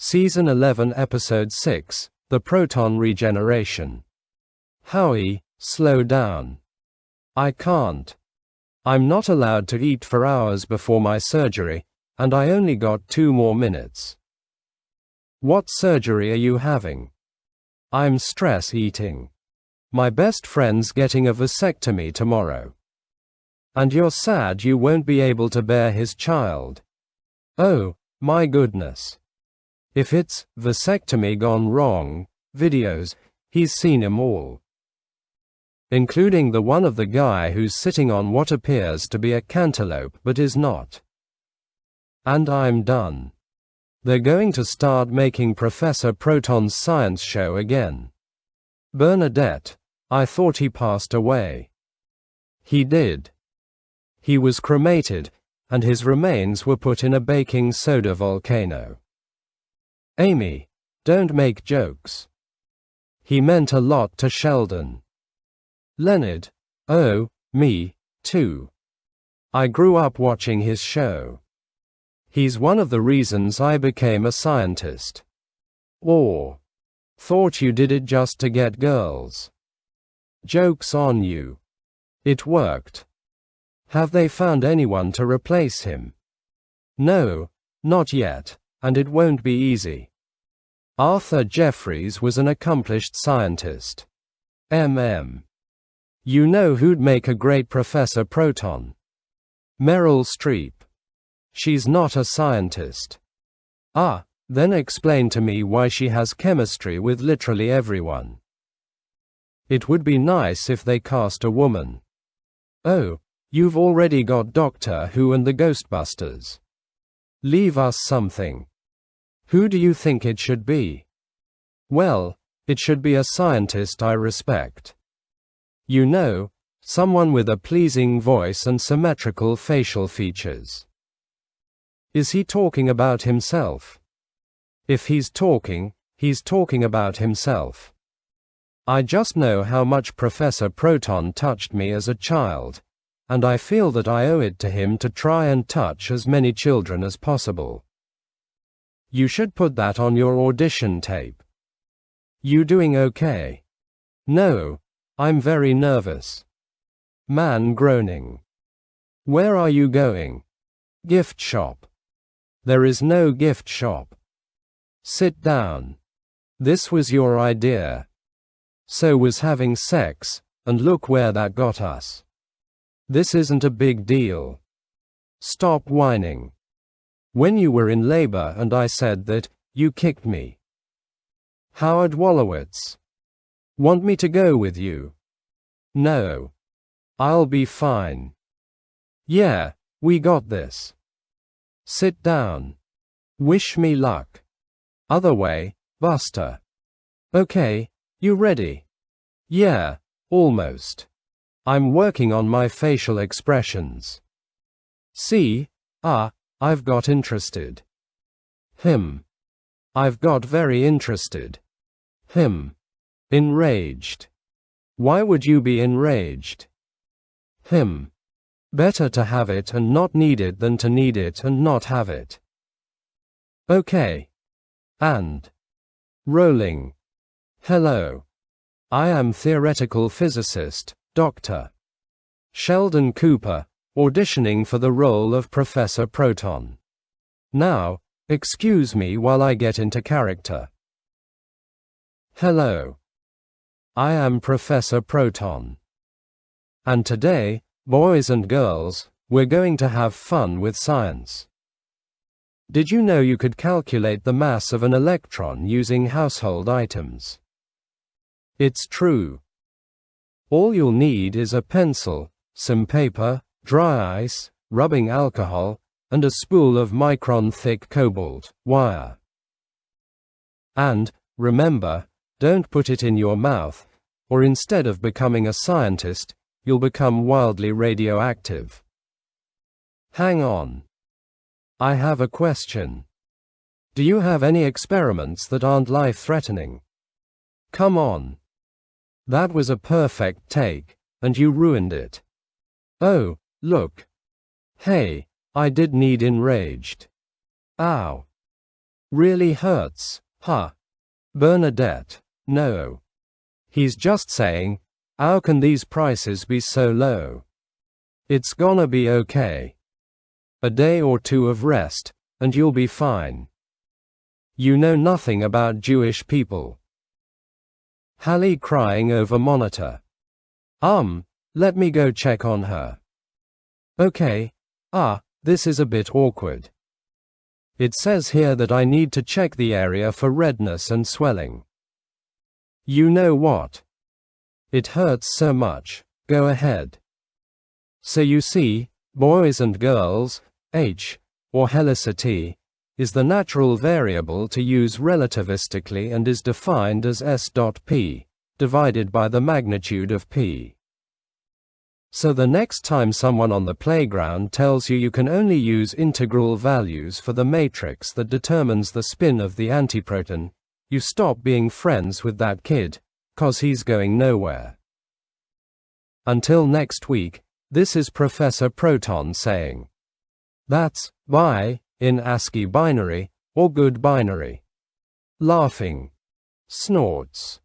Season 11 Episode 6, The Proton Regeneration. Howie, slow down. I can't. I'm not allowed to eat for hours before my surgery, and I only got 2 more minutes. What surgery are you having? I'm stress eating. My best friend's getting a vasectomy tomorrow. And you're sad you won't be able to bear his child. Oh, my goodness. If it's vasectomy gone wrong videos, he's seen 'em all. Including the one of the guy who's sitting on what appears to be a cantaloupe but is not. And I'm done. They're going to start making Professor Proton's science show again. Bernadette, I thought he passed away. He did. He was cremated, and his remains were put in a baking soda volcano. Amy, don't make jokes. He meant a lot to Sheldon. Leonard, oh, me, too. I grew up watching his show. He's one of the reasons I became a scientist. Or, thought you did it just to get girls. Joke's on you. It worked. Have they found anyone to replace him? No, not yet, and it won't be easy. Arthur Jeffries was an accomplished scientist. You know who'd make a great Professor Proton? Meryl Streep. She's not a scientist. Ah, then explain to me why she has chemistry with literally everyone. It would be nice if they cast a woman. Oh, you've already got Doctor Who and the Ghostbusters. Leave us something. Who do you think it should be? Well, it should be a scientist I respect. You know, someone with a pleasing voice and symmetrical facial features. Is he talking about himself? If he's talking about himself. I just know how much Professor Proton touched me as a child, and I feel that I owe it to him to try and touch as many children as possible. You should put that on your audition tape. You doing okay? No, I'm very nervous. Man groaning. Where are you going? Gift shop. There is no gift shop. Sit down. This was your idea. So was having sex, and look where that got us. This isn't a big deal. Stop whining. When you were in labor and I said that, you kicked me. Howard Wolowitz. Want me to go with you? No. I'll be fine. Yeah, we got this. Sit down. Wish me luck. Other way, Buster. Okay, you ready? Yeah, almost. I'm working on my facial expressions. See? I've got interested. I've got very interested. Enraged. Why would you be enraged? Better to have it and not need it than to need it and not have it. Okay. And. Rolling. Hello. I am theoretical physicist, Dr. Sheldon Cooper, auditioning for the role of Professor Proton. Now, excuse me while I get into character. Hello. I am Professor Proton. And today, boys and girls, we're going to have fun with science. Did you know you could calculate the mass of an electron using household items? It's true. All you'll need is a pencil, some paper, dry ice, rubbing alcohol, and a spool of micron-thick cobalt wire. And, remember, don't put it in your mouth, or instead of becoming a scientist, you'll become wildly radioactive. Hang on. I have a question. Do you have any experiments that aren't life-threatening? Come on. That was a perfect take, and you ruined it. Oh, look. Hey, I did need enraged. Ow. Really hurts, huh? Bernadette, no. He's just saying, how can these prices be so low? It's gonna be okay. A day or two of rest, and you'll be fine. You know nothing about Jewish people. Hallie crying over monitor. Let me go check on her. Okay. This is a bit awkward. It says here that I need to check the area for redness and swelling. You know what? It hurts so much. Go ahead. So you see, boys and girls, H, or helicity, is the natural variable to use relativistically and is defined as S.P, divided by the magnitude of P. So the next time someone on the playground tells you can only use integral values for the matrix that determines the spin of the antiproton, you stop being friends with that kid, 'cause he's going nowhere. Until next week, this is Professor Proton saying, that's bye in ASCII binary, or good binary. Laughing. Snorts.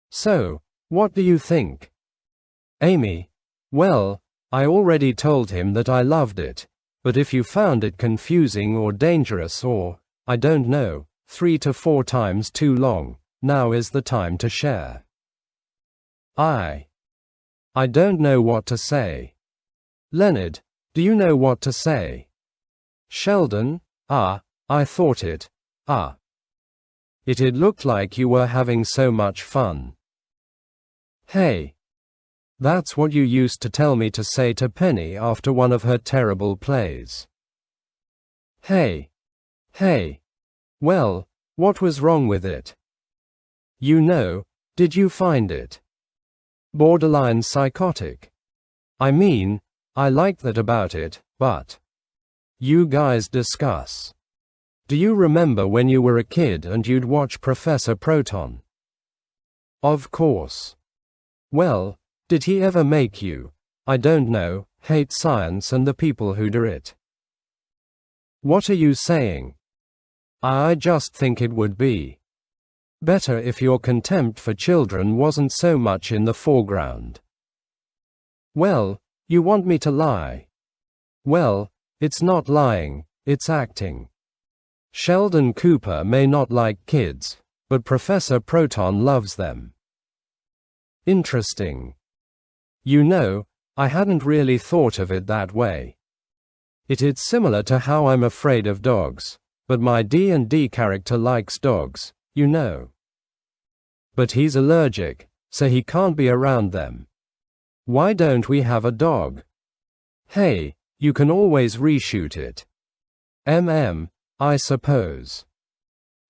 So, what do you think? Amy, well, I already told him that I loved it, but if you found it confusing or dangerous or, I don't know, 3 to 4 times too long, now is the time to share. I don't know what to say. Leonard, do you know what to say? Sheldon, I thought it. It looked like you were having so much fun. Hey. That's what you used to tell me to say to Penny after one of her terrible plays. Hey. Well, what was wrong with it? You know, did you find it borderline psychotic? I mean, I liked that about it, but you guys discuss. Do you remember when you were a kid and you'd watch Professor Proton? Of course. Well, did he ever make you, I don't know, hate science and the people who do it? What are you saying? I just think it would be better if your contempt for children wasn't so much in the foreground. Well, you want me to lie? Well, it's not lying, it's acting. Sheldon Cooper may not like kids, but Professor Proton loves them. Interesting. You know, I hadn't really thought of it that way. It's similar to how I'm afraid of dogs, but my D&D character likes dogs, you know. But he's allergic, so he can't be around them. Why don't we have a dog? Hey, you can always reshoot it. I suppose.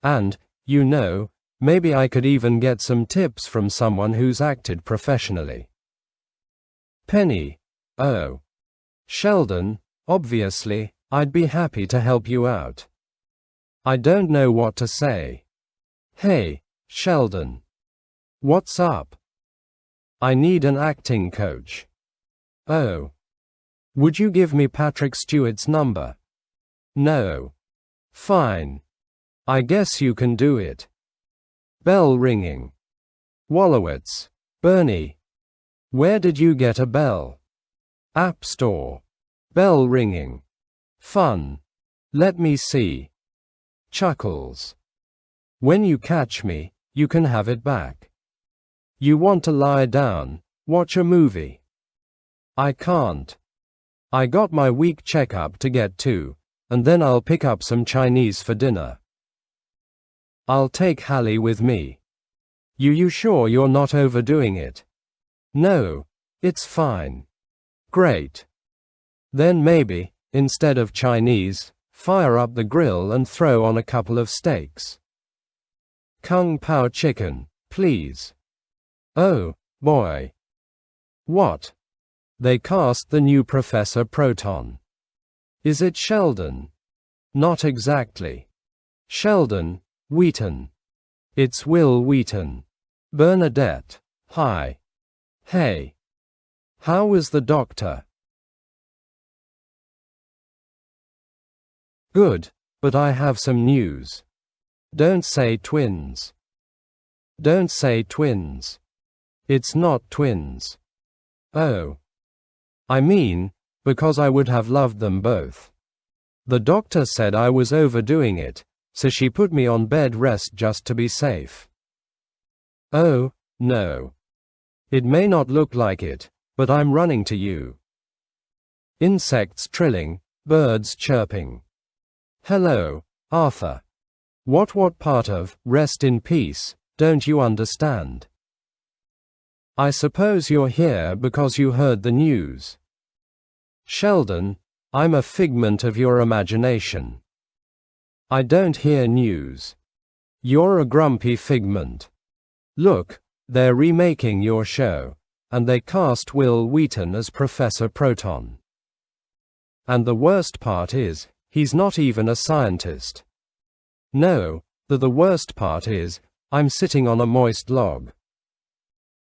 And, you know, maybe I could even get some tips from someone who's acted professionally. Penny, oh. Sheldon, obviously, I'd be happy to help you out. I don't know what to say. Hey, Sheldon. What's up? I need an acting coach. Oh. Would you give me Patrick Stewart's number? No. Fine. I guess you can do it. Bell ringing. Wallowitz. Bernie. Where did you get a bell? App Store. Bell ringing. Fun. Let me see. Chuckles. When you catch me, you can have it back. You want to lie down, watch a movie? I can't. I got my week checkup to get to, and then I'll pick up some Chinese for dinner. I'll take Hallie with me. You sure you're not overdoing it? No, it's fine. Great. Then maybe, instead of Chinese, fire up the grill and throw on a couple of steaks. Kung Pao chicken, please. Oh, boy. What? They cast the new Professor Proton. Is it Sheldon? Not exactly. Sheldon, Wheaton. It's Will Wheaton. Bernadette, hi. Hey. How was the doctor? Good, but I have some news. Don't say twins. Don't say twins. It's not twins. Oh. I mean, because I would have loved them both. The doctor said I was overdoing it, so she put me on bed rest just to be safe. Oh, no. It may not look like it, but I'm running to you. Insects trilling, birds chirping. Hello, Arthur. What part of rest in peace don't you understand? I suppose you're here because you heard the news. Sheldon, I'm a figment of your imagination. I don't hear news. You're a grumpy figment. Look, they're remaking your show, and they cast Wil Wheaton as Professor Proton. And the worst part is, he's not even a scientist. No, the worst part is, I'm sitting on a moist log.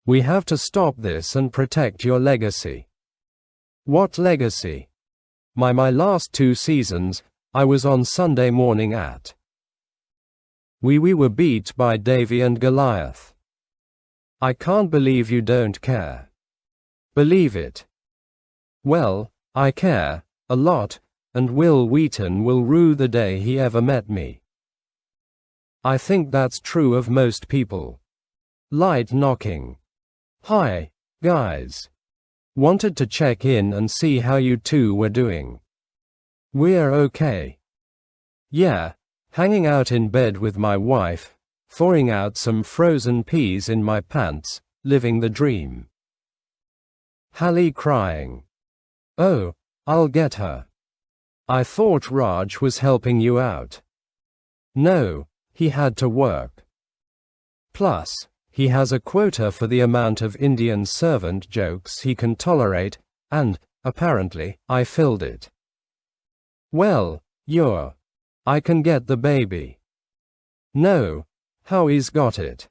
We have to stop this and protect your legacy. What legacy? My last 2 seasons, I was on Sunday morning at. We were beat by Davy and Goliath. I can't believe you don't care. Believe it. Well, I care, a lot, and Wil Wheaton will rue the day he ever met me. I think that's true of most people. Light knocking. Hi, guys. Wanted to check in and see how you two were doing. We're okay. Yeah, hanging out in bed with my wife, thawing out some frozen peas in my pants, living the dream. Hallie crying. Oh, I'll get her. I thought Raj was helping you out. No, he had to work. Plus, he has a quota for the amount of Indian servant jokes he can tolerate, and, apparently, I filled it. Well, I can get the baby. No, Howie's got it.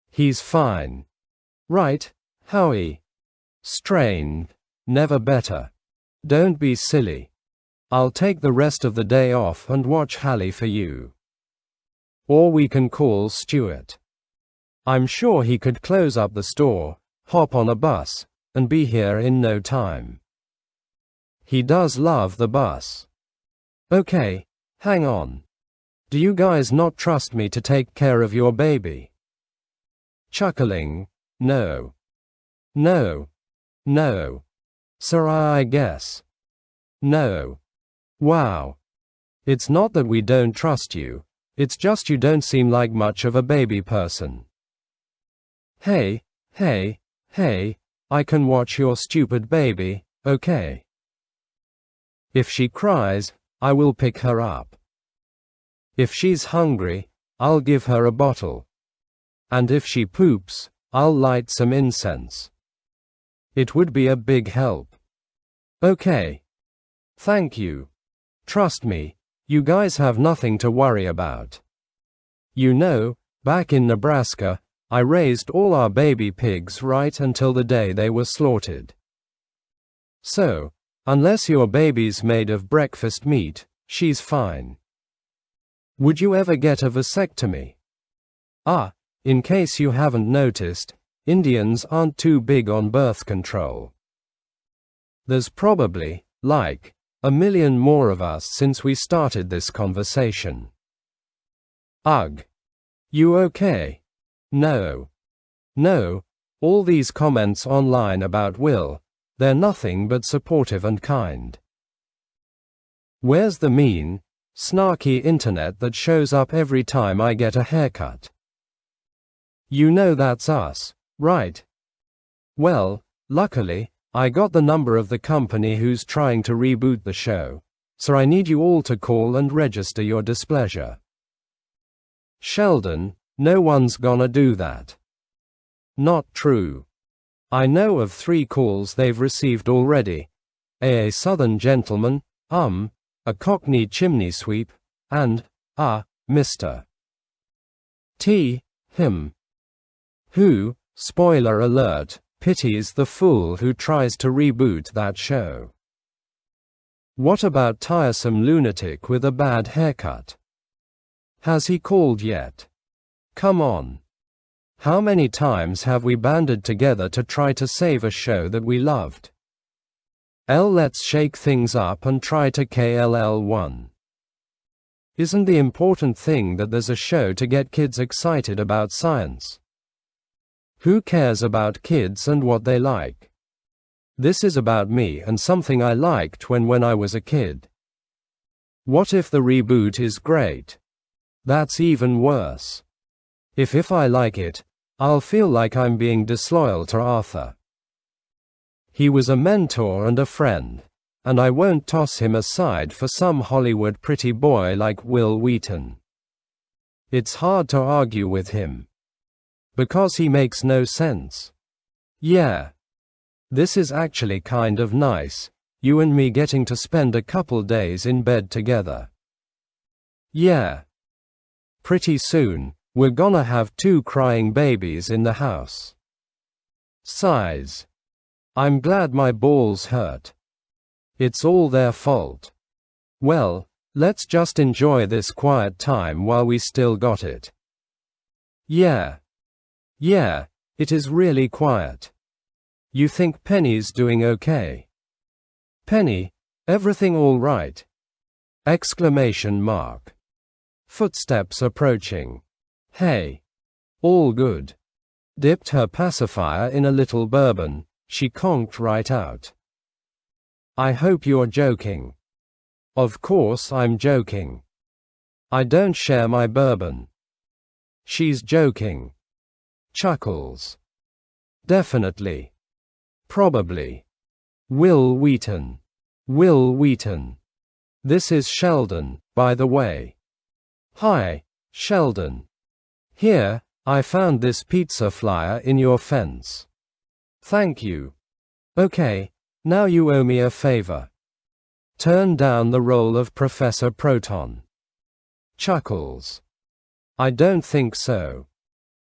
He's fine. Right, Howie? Strained, never better. Don't be silly. I'll take the rest of the day off and watch Hallie for you. Or we can call Stuart. I'm sure he could close up the store, hop on a bus, and be here in no time. He does love the bus. Okay, hang on. Do you guys not trust me to take care of your baby? Chuckling, no. No. No. Sir, I guess. No. Wow. It's not that we don't trust you, it's just you don't seem like much of a baby person. Hey, I can watch your stupid baby, okay? If she cries, I will pick her up. If she's hungry, I'll give her a bottle. And if she poops, I'll light some incense. It would be a big help. Okay. Thank you. Trust me, you guys have nothing to worry about. You know, back in Nebraska, I raised all our baby pigs right until the day they were slaughtered. So, unless your baby's made of breakfast meat, she's fine. Would you ever get a vasectomy? In case you haven't noticed, Indians aren't too big on birth control. There's probably, like, 1 million more of us since we started this conversation. Ugh. You okay? No. No, all these comments online about Will, they're nothing but supportive and kind. Where's the mean, snarky internet that shows up every time I get a haircut? You know that's us, right? Well, luckily, I got the number of the company who's trying to reboot the show, so I need you all to call and register your displeasure. Sheldon, no one's gonna do that. Not true. I know of 3 calls they've received already. A Southern gentleman, a Cockney chimney sweep, and, Mr. T. him. Who, spoiler alert, pities the fool who tries to reboot that show. What about tiresome lunatic with a bad haircut? Has he called yet? Come on. How many times have we banded together to try to save a show that we loved? Let's shake things up and try to KLL1. Isn't the important thing that there's a show to get kids excited about science? Who cares about kids and what they like? This is about me and something I liked when I was a kid. What if the reboot is great? That's even worse. If I like it, I'll feel like I'm being disloyal to Arthur. He was a mentor and a friend, and I won't toss him aside for some Hollywood pretty boy like Wil Wheaton. It's hard to argue with him. Because he makes no sense. Yeah. This is actually kind of nice, you and me getting to spend a couple days in bed together. Yeah. Pretty soon, we're gonna have 2 crying babies in the house. Sighs. I'm glad my balls hurt. It's all their fault. Well, let's just enjoy this quiet time while we still got it. Yeah. Yeah, it is really quiet. You think Penny's doing okay? Penny, everything all right? Exclamation mark. Footsteps approaching. Hey. All good. Dipped her pacifier in a little bourbon, she conked right out. I hope you're joking. Of course I'm joking. I don't share my bourbon. She's joking. Chuckles. Definitely. Probably. Wil Wheaton. Wil Wheaton. This is Sheldon, by the way. Hi, Sheldon. Here, I found this pizza flyer in your fence. Thank you. Okay, now you owe me a favor. Turn down the role of Professor Proton. Chuckles. I don't think so.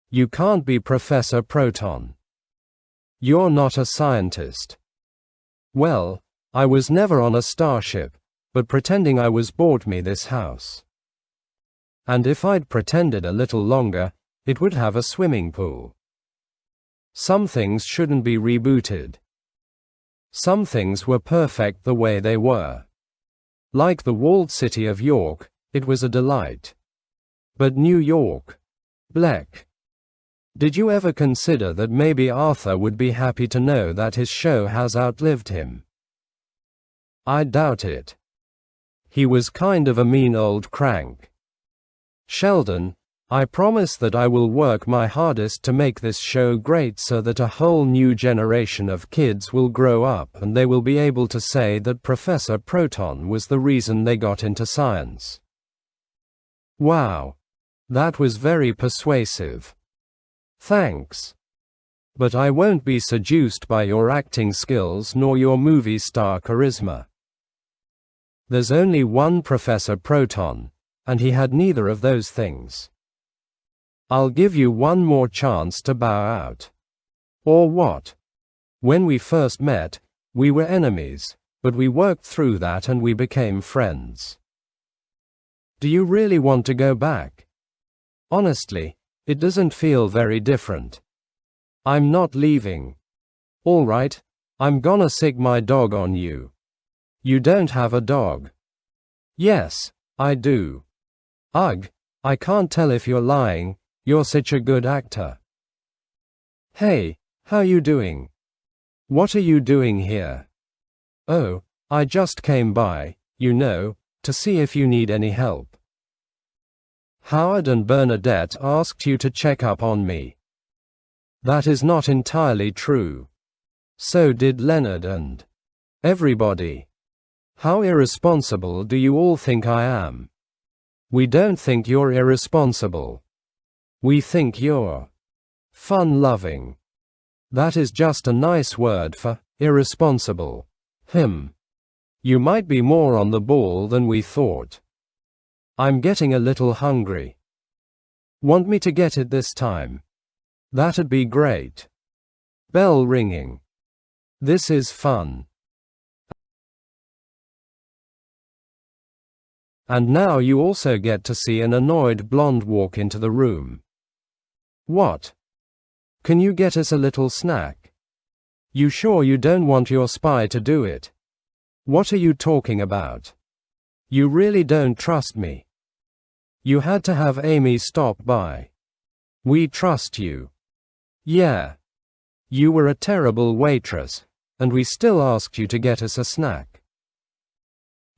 You can't be Professor Proton. You're not a scientist. Well, I was never on a starship, but pretending I was bought me this house. And if I'd pretended a little longer, it would have a swimming pool. Some things shouldn't be rebooted. Some things were perfect the way they were. Like the walled city of York, it was a delight. But New York? Bleck. Did you ever consider that maybe Arthur would be happy to know that his show has outlived him? I doubt it. He was kind of a mean old crank. Sheldon, I promise that I will work my hardest to make this show great so that a whole new generation of kids will grow up and they will be able to say that Professor Proton was the reason they got into science. Wow. That was very persuasive. Thanks. But I won't be seduced by your acting skills nor your movie star charisma. There's only one Professor Proton, and he had neither of those things. I'll give you one more chance to bow out. Or what? When we first met, we were enemies, but we worked through that and we became friends. Do you really want to go back? Honestly, it doesn't feel very different. I'm not leaving. All right, I'm gonna sick my dog on you. You don't have a dog. Yes, I do. Ugh, I can't tell if you're lying, you're such a good actor. Hey, how you doing? What are you doing here? Oh, I just came by, to see if you need any help. Howard and Bernadette asked you to check up on me. That is not entirely true. So did Leonard and everybody. How irresponsible do you all think I am? We don't think you're irresponsible. We think you're fun-loving. That is just a nice word for irresponsible. You might be more on the ball than we thought. I'm getting a little hungry. Want me to get it this time? That'd be great. Bell ringing. This is fun. And now you also get to see an annoyed blonde walk into the room. What? Can you get us a little snack? You sure you don't want your spy to do it? What are you talking about? You really don't trust me. You had to have Amy stop by. We trust you. Yeah. You were a terrible waitress, and we still asked you to get us a snack.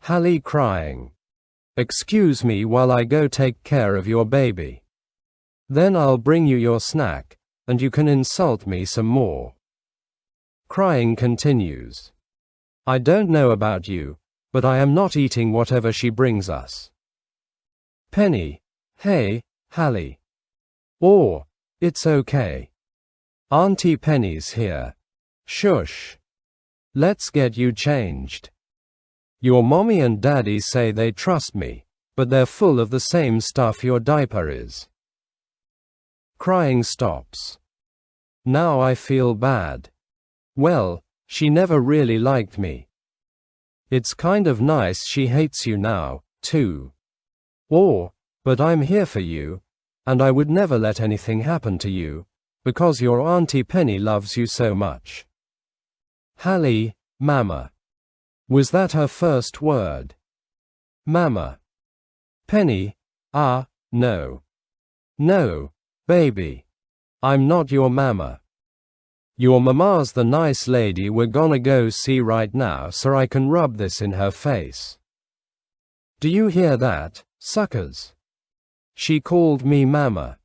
Hallie crying. Excuse me while I go take care of your baby. Then I'll bring you your snack, and you can insult me some more. Crying continues. I don't know about you, but I am not eating whatever she brings us. Penny. Hey, Hallie. Oh, it's okay. Auntie Penny's here. Shush. Let's get you changed. Your mommy and daddy say they trust me, but they're full of the same stuff your diaper is. Crying stops. Now I feel bad. Well, she never really liked me. It's kind of nice she hates you now, too. Oh, but I'm here for you, and I would never let anything happen to you, because your Auntie Penny loves you so much. Hallie, Mama. Was that her first word? Mama. Penny, no. No, baby. I'm not your mama. Your mama's the nice lady we're gonna go see right now so I can rub this in her face. Do you hear that, suckers? She called me mama.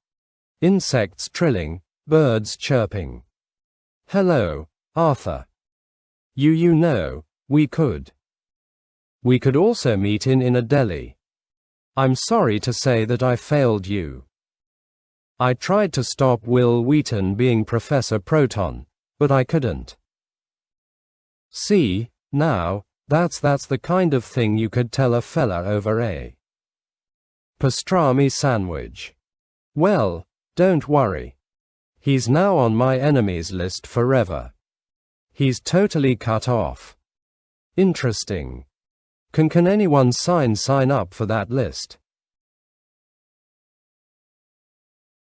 Insects trilling, birds chirping. Hello, Arthur. You know, we could also meet in a deli. I'm sorry to say that I failed you. I tried to stop Will Wheaton being Professor Proton, but I couldn't. See, now, that's the kind of thing you could tell a fella over a pastrami sandwich. Well, don't worry. He's now on my enemies list forever. He's totally cut off. Interesting. Can anyone sign up for that list?